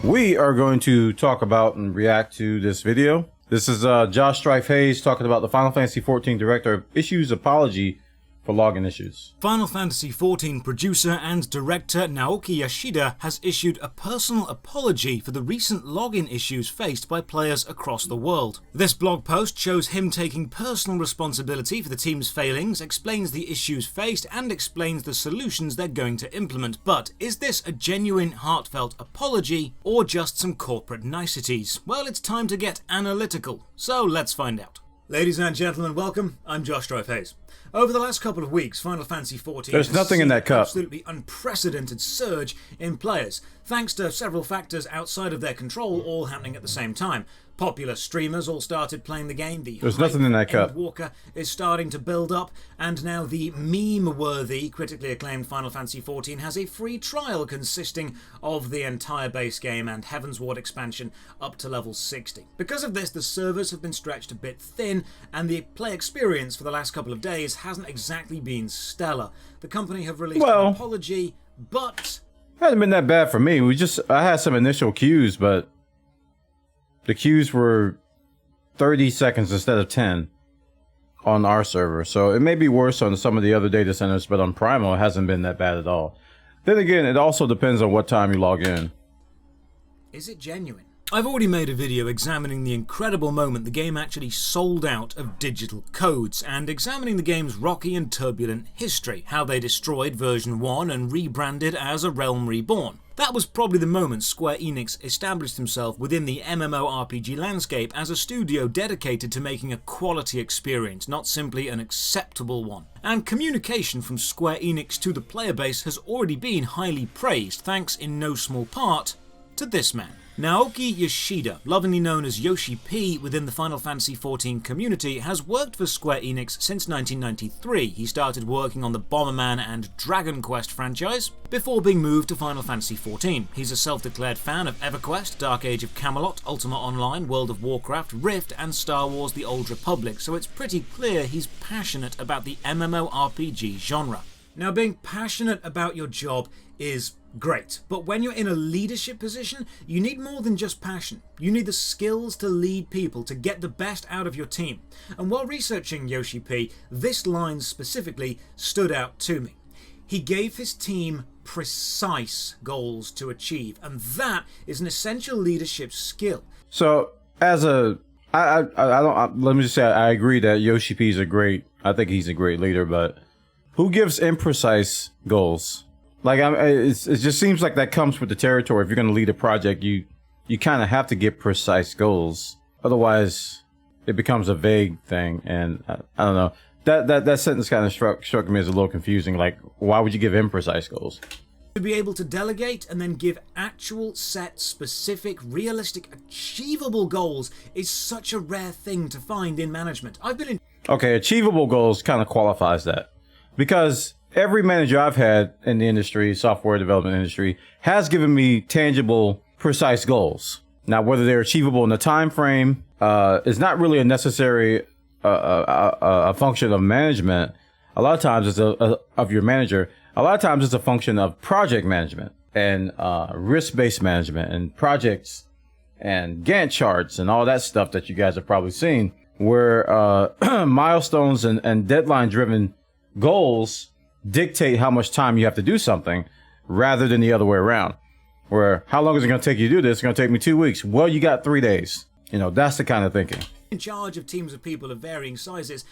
We are going to talk about and react to this video. This is Josh Strife Hayes talking about the Final Fantasy XIV Director issues apology for login issues. Final Fantasy XIV producer and director Naoki Yoshida has issued a personal apology for the recent login issues faced by players across the world. This blog post shows him taking personal responsibility for the team's failings, explains the issues faced, and explains the solutions they're going to implement. But is this a genuine, heartfelt apology, or just some corporate niceties? Well, it's time to get analytical, so let's find out. Ladies and gentlemen, welcome. I'm Josh Strife Hayes. Over the last couple of weeks, Final Fantasy XIV There's nothing in that cup. Absolutely unprecedented surge in players, thanks to several factors outside of their control, all happening at the same time. Popular streamers all started playing the game. There's nothing in that cup. Walker is starting to build up, and now the meme-worthy, critically acclaimed Final Fantasy XIV has a free trial consisting of the entire base game and Heavensward expansion up to level 60. Because of this, the servers have been stretched a bit thin, and the play experience for the last couple of days hasn't exactly been stellar. The company have released an apology, but it hasn't been that bad for me. I had some initial queues, but the queues were 30 seconds instead of 10 on our server. So it may be worse on some of the other data centers, but on Primal, it hasn't been that bad at all. Then again, it also depends on what time you log in. Is it genuine? I've already made a video examining the incredible moment the game actually sold out of digital codes, and examining the game's rocky and turbulent history, how they destroyed version 1 and rebranded as A Realm Reborn. That was probably the moment Square Enix established himself within the MMORPG landscape as a studio dedicated to making a quality experience, not simply an acceptable one. And communication from Square Enix to the player base has already been highly praised, thanks in no small part to this man. Naoki Yoshida, lovingly known as Yoshi P within the Final Fantasy XIV community, has worked for Square Enix since 1993. He started working on the Bomberman and Dragon Quest franchise before being moved to Final Fantasy XIV. He's a self-declared fan of EverQuest, Dark Age of Camelot, Ultima Online, World of Warcraft, Rift, and Star Wars The Old Republic, so it's pretty clear he's passionate about the MMORPG genre. Now, being passionate about your job is great, but when you're in a leadership position, you need more than just passion. You need the skills to lead people, to get the best out of your team. And while researching Yoshi P, this line specifically stood out to me. He gave his team precise goals to achieve, and that is an essential leadership skill. So, let me just say, I agree that Yoshi P is I think he's a great leader, but who gives imprecise goals? Like, it just seems like that comes with the territory. If you're going to lead a project, you kind of have to get precise goals. Otherwise, it becomes a vague thing. And I don't know. That sentence kind of struck me as a little confusing. Like, why would you give imprecise goals? To be able to delegate and then give actual, set, specific, realistic, achievable goals is such a rare thing to find in management. Okay, achievable goals kind of qualifies that. Because every manager I've had in the industry, software development industry, has given me tangible, precise goals. Now, whether they're achievable in the time frame is not really a necessary a function of management. A lot of times it's of your manager. A lot of times it's a function of project management and risk-based management and projects and Gantt charts and all that stuff that you guys have probably seen, where milestones and deadline-driven goals dictate how much time you have to do something, rather than the other way around, where how long is it going to take you to do this? It's going to take me 2 weeks. Well, you got 3 days. You know, that's the kind of thinking. In charge of teams of people of varying sizes,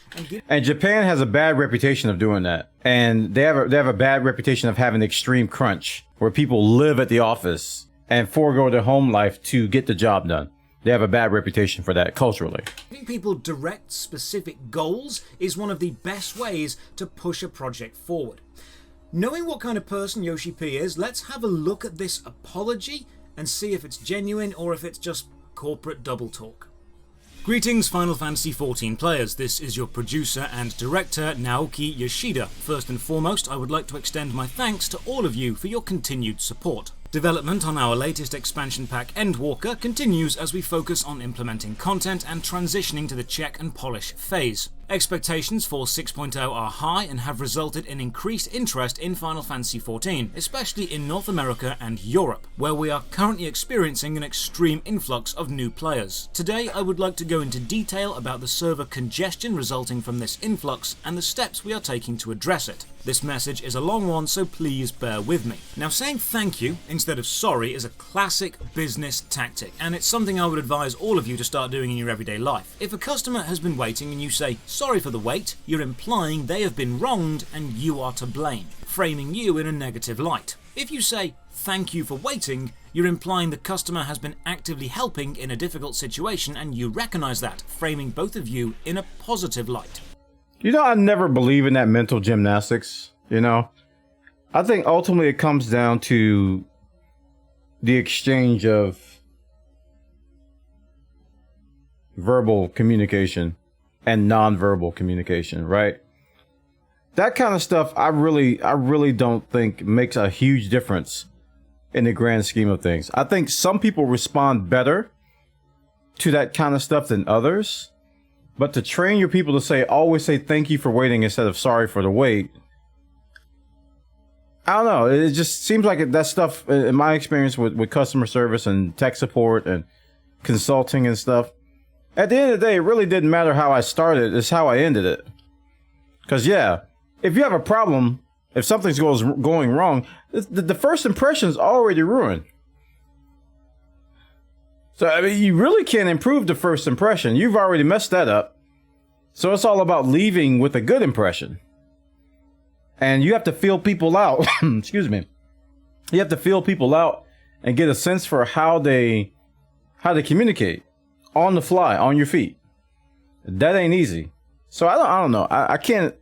and Japan has a bad reputation of doing that, and they have a bad reputation of having extreme crunch, where people live at the office and forego their home life to get the job done. They have a bad reputation for that culturally. Giving people direct, specific goals is one of the best ways to push a project forward. Knowing what kind of person Yoshi P is, let's have a look at this apology and see if it's genuine or if it's just corporate double talk. Greetings Final Fantasy XIV players, this is your producer and director Naoki Yoshida. First and foremost, I would like to extend my thanks to all of you for your continued support. Development on our latest expansion pack Endwalker continues as we focus on implementing content and transitioning to the check and polish phase. Expectations for 6.0 are high and have resulted in increased interest in Final Fantasy XIV, especially in North America and Europe, where we are currently experiencing an extreme influx of new players. Today I would like to go into detail about the server congestion resulting from this influx and the steps we are taking to address it. This message is a long one, so please bear with me. Now, saying thank you instead of sorry is a classic business tactic, and it's something I would advise all of you to start doing in your everyday life. If a customer has been waiting and you say, "Sorry for the wait," you're implying they have been wronged and you are to blame, framing you in a negative light. If you say, "Thank you for waiting," you're implying the customer has been actively helping in a difficult situation and you recognize that, framing both of you in a positive light. You know, I never believe in that mental gymnastics, you know? I think ultimately it comes down to the exchange of verbal communication and non-verbal communication, right? That kind of stuff I really don't think makes a huge difference in the grand scheme of things. I think some people respond better to that kind of stuff than others. But to train your people to say, always say thank you for waiting instead of sorry for the wait, I don't know. It just seems like that stuff, in my experience with customer service and tech support and consulting and stuff, at the end of the day, it really didn't matter how I started. It's how I ended it. Because, yeah, if you have a problem, if something's going wrong, the first impression is already ruined. So, I mean, you really can't improve the first impression. You've already messed that up. So it's all about leaving with a good impression. And you have to feel people out. Excuse me. You have to feel people out and get a sense for how they communicate on the fly, on your feet. That ain't easy. So I don't know. I can't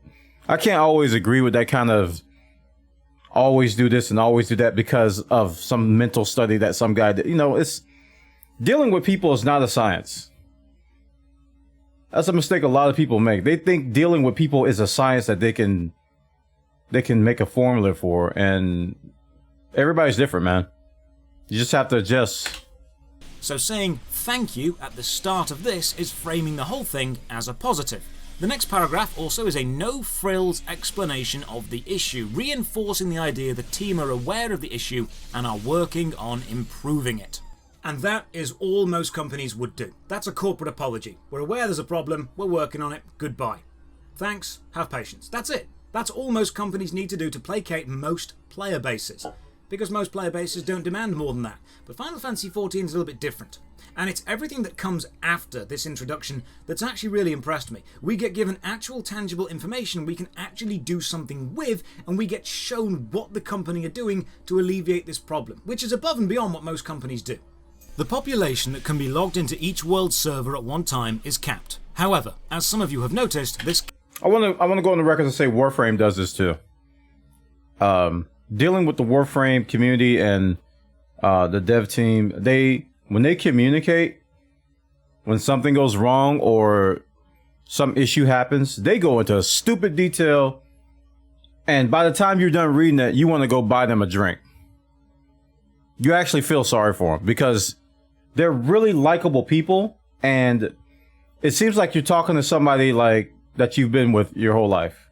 always agree with that kind of always do this and always do that because of some mental study that some guy did. You know, dealing with people is not a science. That's a mistake a lot of people make. They think dealing with people is a science that they can make a formula for, and everybody's different, man. You just have to adjust. So saying thank you at the start of this is framing the whole thing as a positive. The next paragraph also is a no-frills explanation of the issue, reinforcing the idea the team are aware of the issue and are working on improving it. And that is all most companies would do. That's a corporate apology. We're aware there's a problem, we're working on it, goodbye. Thanks, have patience. That's it. That's all most companies need to do to placate most player bases. Because most player bases don't demand more than that. But Final Fantasy XIV is a little bit different. And it's everything that comes after this introduction that's actually really impressed me. We get given actual tangible information we can actually do something with, and we get shown what the company are doing to alleviate this problem, which is above and beyond what most companies do. The population that can be logged into each world server at one time is capped. However, as some of you have noticed, this... I want to go on the record and say Warframe does this too. Dealing with the Warframe community and the dev team, when they communicate, when something goes wrong or some issue happens, they go into stupid detail, and by the time you're done reading it, you want to go buy them a drink. You actually feel sorry for them because they're really likable people, and it seems like you're talking to somebody like that you've been with your whole life,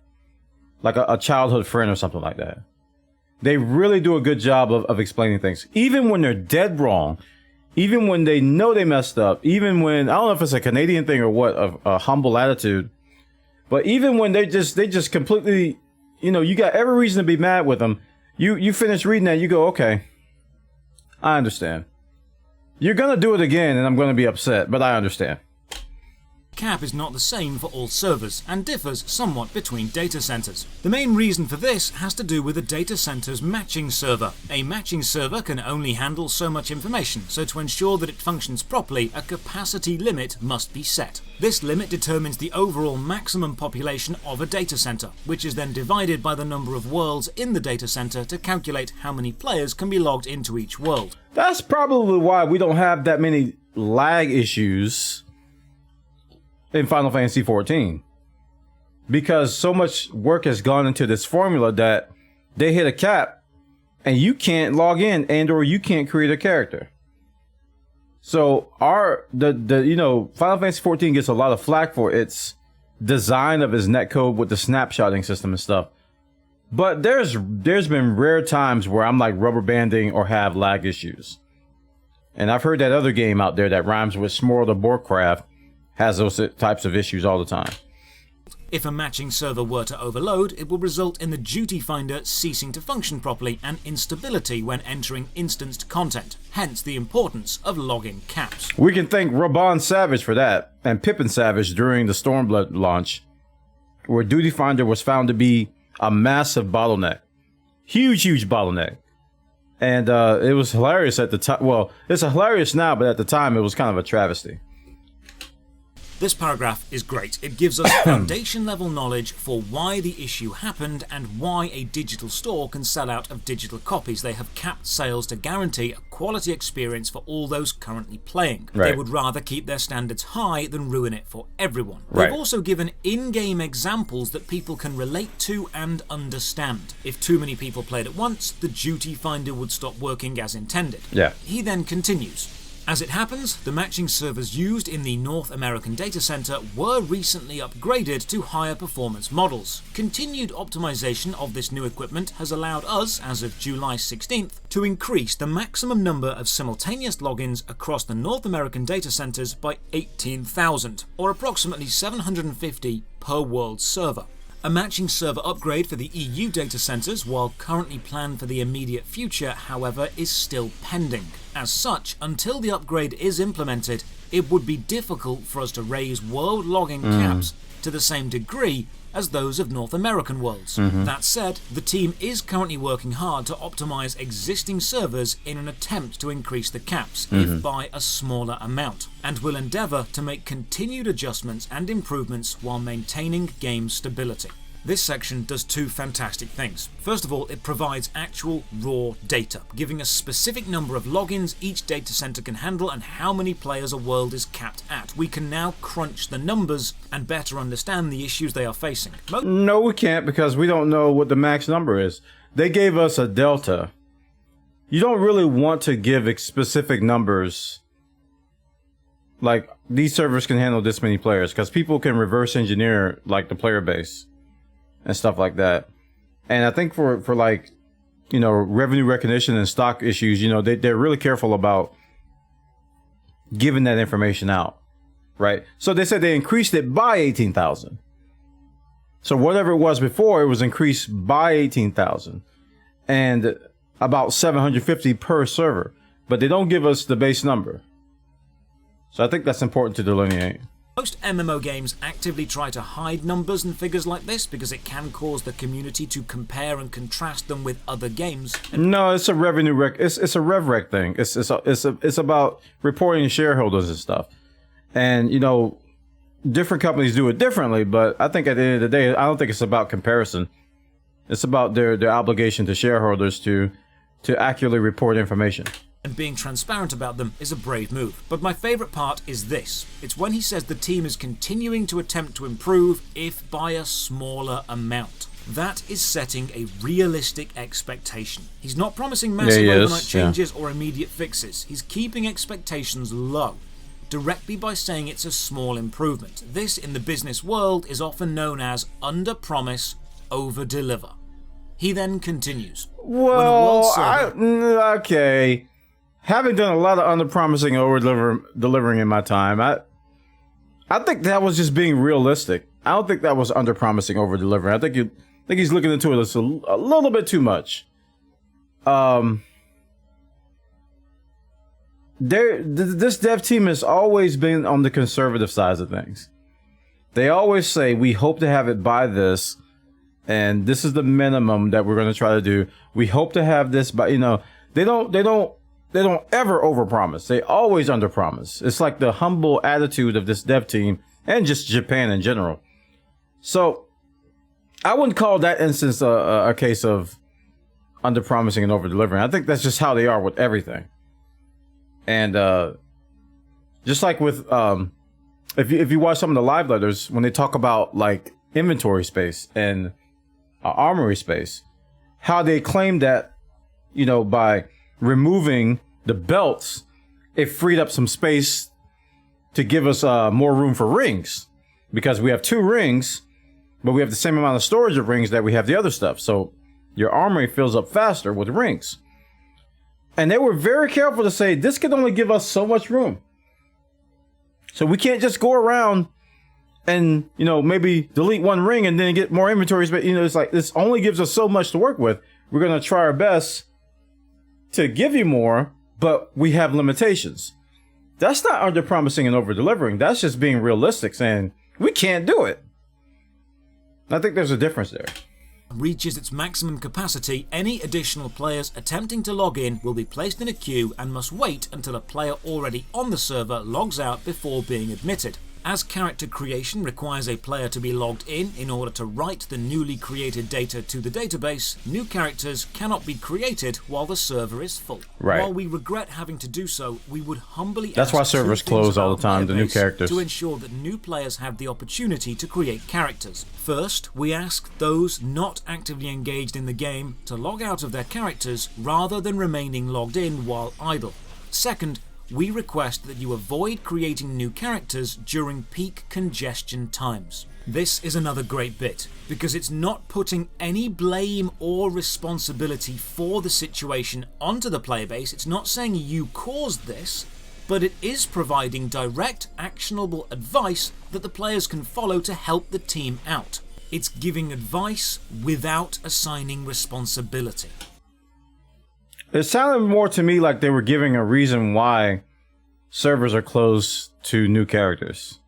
like a childhood friend or something like that. They really do a good job of explaining things, even when they're dead wrong, even when they know they messed up, even when, I don't know if it's a Canadian thing or what, a humble attitude, but even when they just completely, you know, you got every reason to be mad with them. You finish reading that, you go, okay, I understand. You're going to do it again, and I'm going to be upset, but I understand. Cap is not the same for all servers and differs somewhat between data centers. The main reason for this has to do with the data center's matching server. A matching server can only handle so much information, so to ensure that it functions properly, a capacity limit must be set. This limit determines the overall maximum population of a data center, which is then divided by the number of worlds in the data center to calculate how many players can be logged into each world. That's probably why we don't have that many lag issues in Final Fantasy XIV, because so much work has gone into this formula that they hit a cap and you can't log in and or you can't create a character. So Final Fantasy 14 gets a lot of flack for its design of its netcode with the snapshotting system and stuff. But there's been rare times where I'm like rubber banding or have lag issues. And I've heard that other game out there that rhymes with Smorl the Borcraft has those types of issues all the time. If a matching server were to overload, it will result in the duty finder ceasing to function properly and instability when entering instanced content, hence the importance of login caps. We can thank Raban Savage for that, and Pippin Savage during the Stormblood launch, where duty finder was found to be a massive bottleneck. Huge bottleneck. And it was hilarious at the time. Well, it's hilarious now, but at the time it was kind of a travesty. This paragraph is great. It gives us foundation level knowledge for why the issue happened and why a digital store can sell out of digital copies. They have capped sales to guarantee a quality experience for all those currently playing. Right. They would rather keep their standards high than ruin it for everyone. Right. They've also given in-game examples that people can relate to and understand. If too many people played at once, the duty finder would stop working as intended. Yeah. He then continues. As it happens, the matching servers used in the North American data center were recently upgraded to higher performance models. Continued optimization of this new equipment has allowed us, as of July 16th, to increase the maximum number of simultaneous logins across the North American data centers by 18,000, or approximately 750 per world server. A matching server upgrade for the EU data centers, while currently planned for the immediate future, however, is still pending. As such, until the upgrade is implemented, it would be difficult for us to raise world logging caps to the same degree as those of North American worlds. That said, the team is currently working hard to optimize existing servers in an attempt to increase the caps, if by a smaller amount, and will endeavor to make continued adjustments and improvements while maintaining game stability. This section does two fantastic things. First of all, it provides actual raw data, giving a specific number of logins each data center can handle and how many players a world is capped at. We can now crunch the numbers and better understand the issues they are facing. No, we can't, because we don't know what the max number is. They gave us a delta. You don't really want to give specific numbers. Like, these servers can handle this many players, because people can reverse engineer like the player base and stuff like that. And I think for like, revenue recognition and stock issues, they're really careful about giving that information out, right? So they said they increased it by 18,000. So whatever it was before, it was increased by 18,000 and about 750 per server, but they don't give us the base number. So I think that's important to delineate. Most MMO games actively try to hide numbers and figures like this because it can cause the community to compare and contrast them with other games. No, it's a revenue it's a rev rec thing. It's about reporting to shareholders and stuff. And different companies do it differently, but I think at the end of the day, I don't think it's about comparison. It's about their obligation to shareholders to accurately report information. And being transparent about them is a brave move. But my favourite part is this. It's when he says the team is continuing to attempt to improve, if by a smaller amount. That is setting a realistic expectation. He's not promising massive overnight changes or immediate fixes. He's keeping expectations low, directly by saying it's a small improvement. This, in the business world, is often known as under-promise, over-deliver. He then continues. Okay. Having done a lot of under-promising and over-delivering in my time, I think that was just being realistic. I don't think that was under-promising, over-delivering. I think he's looking into it a little bit too much. This dev team has always been on the conservative side of things. They always say, we hope to have it by this, and this is the minimum that we're going to try to do. We hope to have this by, they don't ever overpromise. They always underpromise. It's like the humble attitude of this dev team and just Japan in general. So I wouldn't call that instance a case of underpromising and overdelivering. I think that's just how they are with everything. And just like with if you watch some of the live letters, when they talk about like inventory space and armory space, how they claim that by removing the belts, it freed up some space to give us more room for rings, because we have 2 rings, but we have the same amount of storage of rings that we have the other stuff. So your armory fills up faster with rings. And they were very careful to say, this can only give us so much room. So we can't just go around and, maybe delete 1 ring and then get more inventories. But, it's like, this only gives us so much to work with. We're going to try our best to give you more, but we have limitations. That's not under promising and over delivering. That's just being realistic, saying we can't do it. I think there's a difference there. Reaches its maximum capacity, any additional players attempting to log in will be placed in a queue and must wait until a player already on the server logs out before being admitted. As character creation requires a player to be logged in order to write the newly created data to the database, new characters cannot be created while the server is full. Right. While we regret having to do so, we would humbly That's ask why servers close all the time, the new Firebase characters. to ensure that new players have the opportunity to create characters. First, we ask those not actively engaged in the game to log out of their characters rather than remaining logged in while idle. Second, we request that you avoid creating new characters during peak congestion times. This is another great bit, because it's not putting any blame or responsibility for the situation onto the player base. It's not saying you caused this, but it is providing direct, actionable advice that the players can follow to help the team out. It's giving advice without assigning responsibility. It sounded more to me like they were giving a reason why servers are closed to new characters.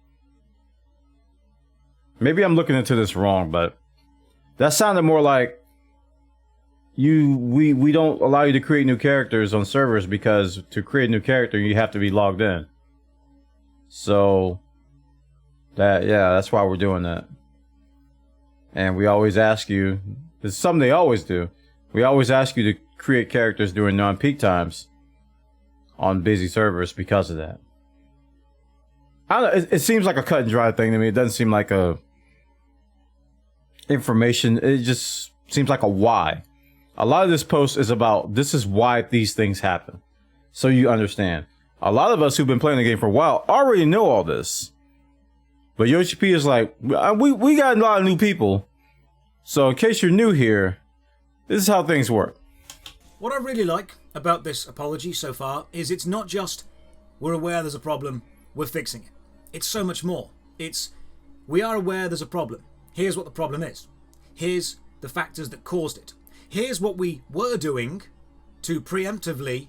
Maybe I'm looking into this wrong, but that sounded more like we don't allow you to create new characters on servers because to create a new character you have to be logged in. So that's why we're doing that. And we always ask you, it's something they always do. We always ask you to create characters during non-peak times on busy servers because of that. I don't know, it seems like a cut and dry thing to me. It doesn't seem like a information. It just seems like a why. A lot of this post is about this is why these things happen. So you understand. A lot of us who've been playing the game for a while already know all this. But Yoshi P is like, we got a lot of new people. So in case you're new here, this is how things work. What I really like about this apology so far is it's not just, we're aware there's a problem, we're fixing it. It's so much more. It's, we are aware there's a problem. Here's what the problem is. Here's the factors that caused it. Here's what we were doing to preemptively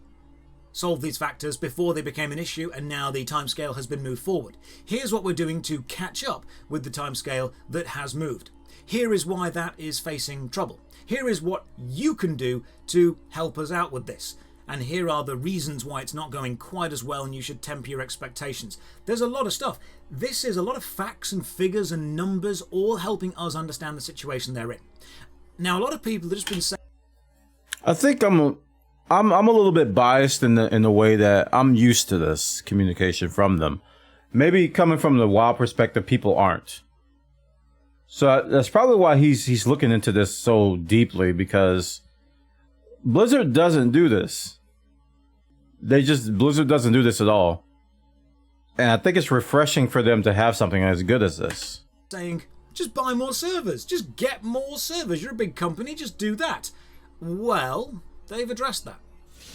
solve these factors before they became an issue, and now the timescale has been moved forward. Here's what we're doing to catch up with the timescale that has moved. Here is why that is facing trouble. Here is what you can do to help us out with this. And here are the reasons why it's not going quite as well and you should temper your expectations. There's a lot of stuff. This is a lot of facts and figures and numbers all helping us understand the situation they're in. Now, a lot of people have just been saying... I think I'm a little bit biased in the way that I'm used to this communication from them. Maybe coming from the WoW perspective, people aren't. So that's probably why he's looking into this so deeply, because Blizzard doesn't do this. Blizzard doesn't do this at all. And I think it's refreshing for them to have something as good as this. Saying, just buy more servers, just get more servers, you're a big company, just do that. Well, they've addressed that.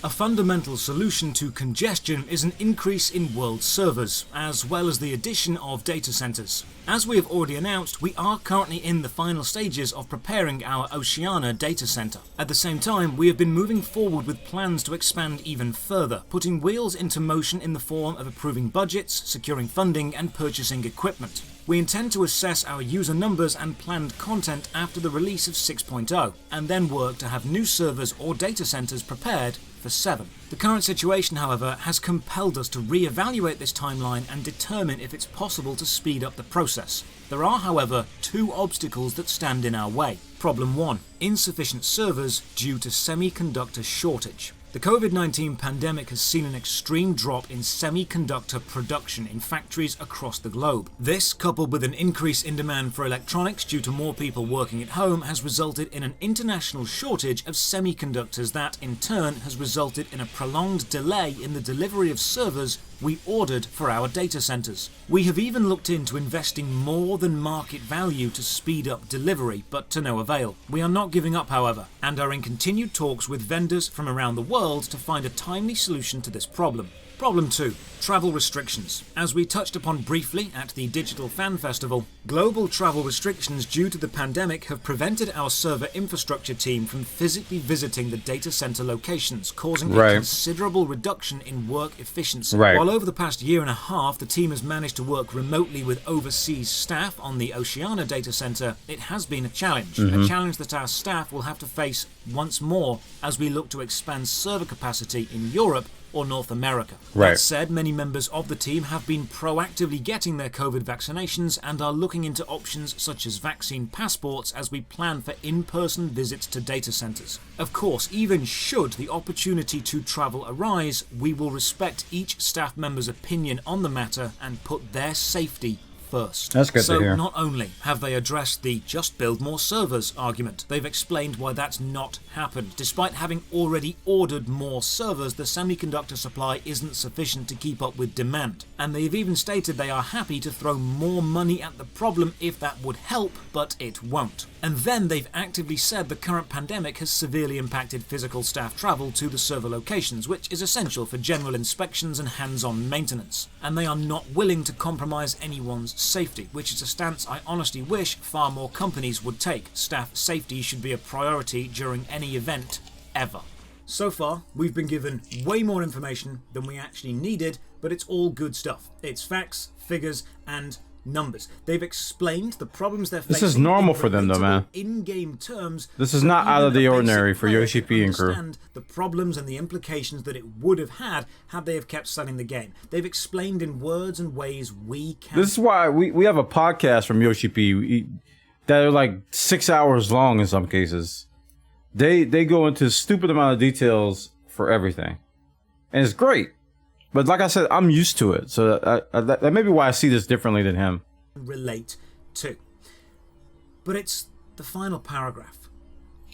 A fundamental solution to congestion is an increase in world servers, as well as the addition of data centers. As we have already announced, we are currently in the final stages of preparing our Oceania data center. At the same time, we have been moving forward with plans to expand even further, putting wheels into motion in the form of approving budgets, securing funding, and purchasing equipment. We intend to assess our user numbers and planned content after the release of 6.0, and then work to have new servers or data centers prepared for 7. The current situation, however, has compelled us to re-evaluate this timeline and determine if it's possible to speed up the process. There are, however, 2 obstacles that stand in our way. Problem 1. Insufficient servers due to semiconductor shortage. The COVID-19 pandemic has seen an extreme drop in semiconductor production in factories across the globe. This, coupled with an increase in demand for electronics due to more people working at home, has resulted in an international shortage of semiconductors that, in turn, has resulted in a prolonged delay in the delivery of servers we ordered for our data centers. We have even looked into investing more than market value to speed up delivery, but to no avail. We are not giving up, however, and are in continued talks with vendors from around the world to find a timely solution to this problem. Problem 2. Travel restrictions. As we touched upon briefly at the Digital Fan Festival, global travel restrictions due to the pandemic have prevented our server infrastructure team from physically visiting the data center locations, causing a considerable reduction in work efficiency. While over the past year and a half, the team has managed to work remotely with overseas staff on the Oceania data center, it has been a challenge. A challenge that our staff will have to face once more as we look to expand server capacity in Europe or North America. That said, many members of the team have been proactively getting their COVID vaccinations and are looking into options such as vaccine passports as we plan for in-person visits to data centers. Of course, even should the opportunity to travel arise, we will respect each staff member's opinion on the matter and put their safety first. That's good to hear. So not only have they addressed the just build more servers argument, they've explained why that's not happened. Despite having already ordered more servers, the semiconductor supply isn't sufficient to keep up with demand. And they've even stated they are happy to throw more money at the problem if that would help, but it won't. And then they've actively said the current pandemic has severely impacted physical staff travel to the server locations, which is essential for general inspections and hands-on maintenance. And they are not willing to compromise anyone's safety, which is a stance I honestly wish far more companies would take. Staff safety should be a priority during any event, ever. So far, we've been given way more information than we actually needed, but it's all good stuff. It's facts, figures, and numbers. They've explained the problems they're facing. This is normal for them, though, man. In-game terms. This is not out of the ordinary for Yoshi P and crew. Understand the problems and the implications that it would have had they have kept selling the game. They've explained in words and ways we can. This is why we have a podcast from Yoshi P that are like 6 hours long in some cases. They go into a stupid amount of details for everything, and it's great. But like I said, I'm used to it, so that may be why I see this differently than him. Relate to. But it's the final paragraph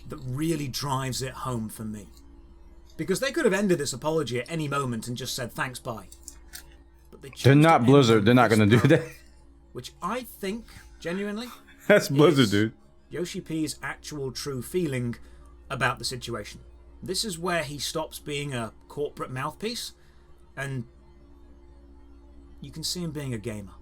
that really drives it home for me. Because they could have ended this apology at any moment and just said, thanks, bye. But they're not Blizzard. They're not going to do that. Which I think, genuinely, that's Blizzard, dude. Yoshi P's actual true feeling about the situation. This is where he stops being a corporate mouthpiece, and you can see him being a gamer.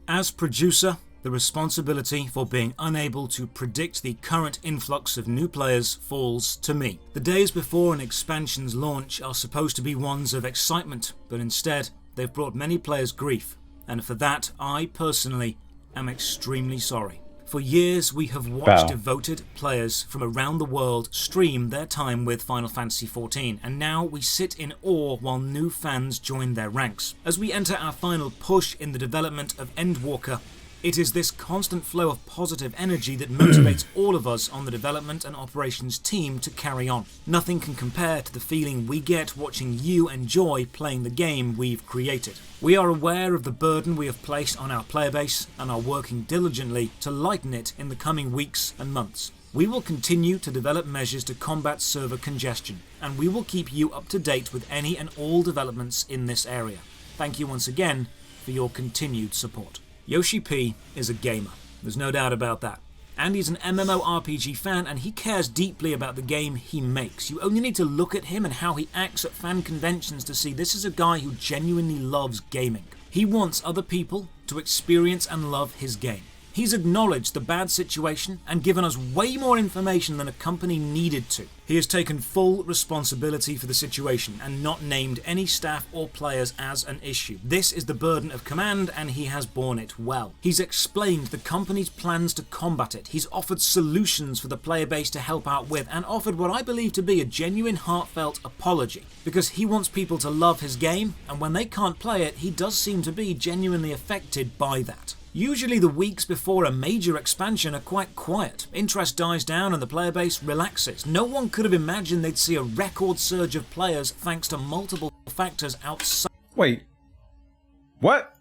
As producer, the responsibility for being unable to predict the current influx of new players falls to me. The days before an expansion's launch are supposed to be ones of excitement, but instead they've brought many players grief, and for that I personally am extremely sorry. For years we have watched devoted players from around the world stream their time with Final Fantasy XIV, and now we sit in awe while new fans join their ranks. As we enter our final push in the development of Endwalker, it is this constant flow of positive energy that motivates all of us on the development and operations team to carry on. Nothing can compare to the feeling we get watching you enjoy playing the game we've created. We are aware of the burden we have placed on our player base and are working diligently to lighten it in the coming weeks and months. We will continue to develop measures to combat server congestion, and we will keep you up to date with any and all developments in this area. Thank you once again for your continued support. Yoshi P is a gamer, there's no doubt about that. And he's an MMORPG fan, and he cares deeply about the game he makes. You only need to look at him and how he acts at fan conventions to see this is a guy who genuinely loves gaming. He wants other people to experience and love his game. He's acknowledged the bad situation and given us way more information than a company needed to. He has taken full responsibility for the situation and not named any staff or players as an issue. This is the burden of command, and he has borne it well. He's explained the company's plans to combat it. He's offered solutions for the player base to help out with, and offered what I believe to be a genuine heartfelt apology. Because he wants people to love his game, and when they can't play it, he does seem to be genuinely affected by that. Usually the weeks before a major expansion are quite quiet. Interest dies down and the player base relaxes. No one could have imagined they'd see a record surge of players thanks to multiple factors outside. Wait. What?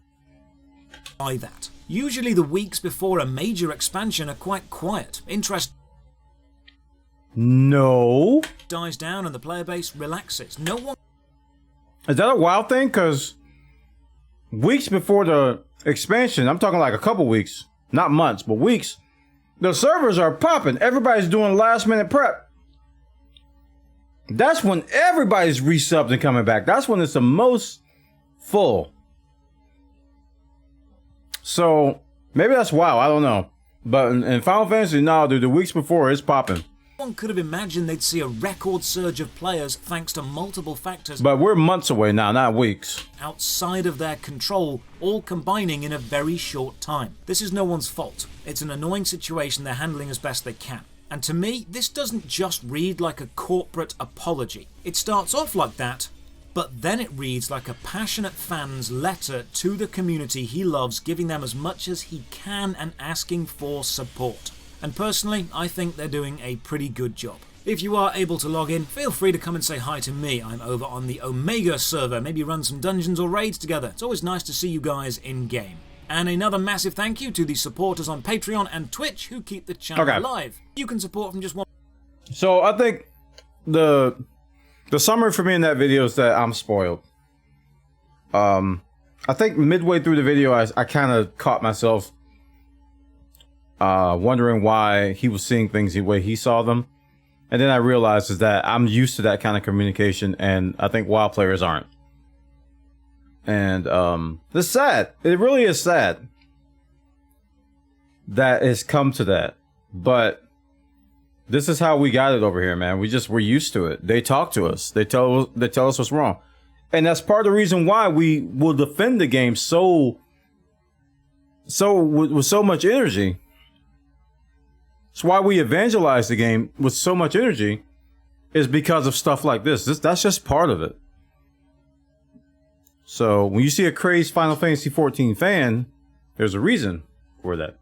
By that. Usually the weeks before a major expansion are quite quiet. Interest No. dies down and the player base relaxes. No one. Is that a wild thing? Because weeks before the expansion, I'm talking like a couple weeks, not months, but weeks, the servers are popping. Everybody's doing last minute prep. That's when everybody's resubbed and coming back. That's when it's the most full. So maybe that's wow. I don't know. But in Final Fantasy, no, dude, the weeks before it's popping. No one could have imagined they'd see a record surge of players thanks to multiple factors. But we're months away now, not weeks. Outside of their control, all combining in a very short time. This is no one's fault. It's an annoying situation they're handling as best they can. And to me, this doesn't just read like a corporate apology. It starts off like that, but then it reads like a passionate fan's letter to the community he loves, giving them as much as he can and asking for support. And personally, I think they're doing a pretty good job. If you are able to log in, feel free to come and say hi to me. I'm over on the Omega server, maybe run some dungeons or raids together. It's always nice to see you guys in-game. And another massive thank you to the supporters on Patreon and Twitch who keep the channel alive. You can support from just one. So I think the summary for me in that video is that I'm spoiled. I think midway through the video, I kind of caught myself wondering why he was seeing things the way he saw them. And then I realized is that I'm used to that kind of communication, and I think WoW players aren't. And it's sad. It really is sad that it's come to that. But this is how we got it over here, man. We're used to it. They talk to us. They tell us what's wrong. And that's part of the reason why we will defend the game with so much energy. It's why we evangelize the game with so much energy, is because of stuff like this. That's just part of it. So when you see a crazed Final Fantasy XIV fan, there's a reason for that.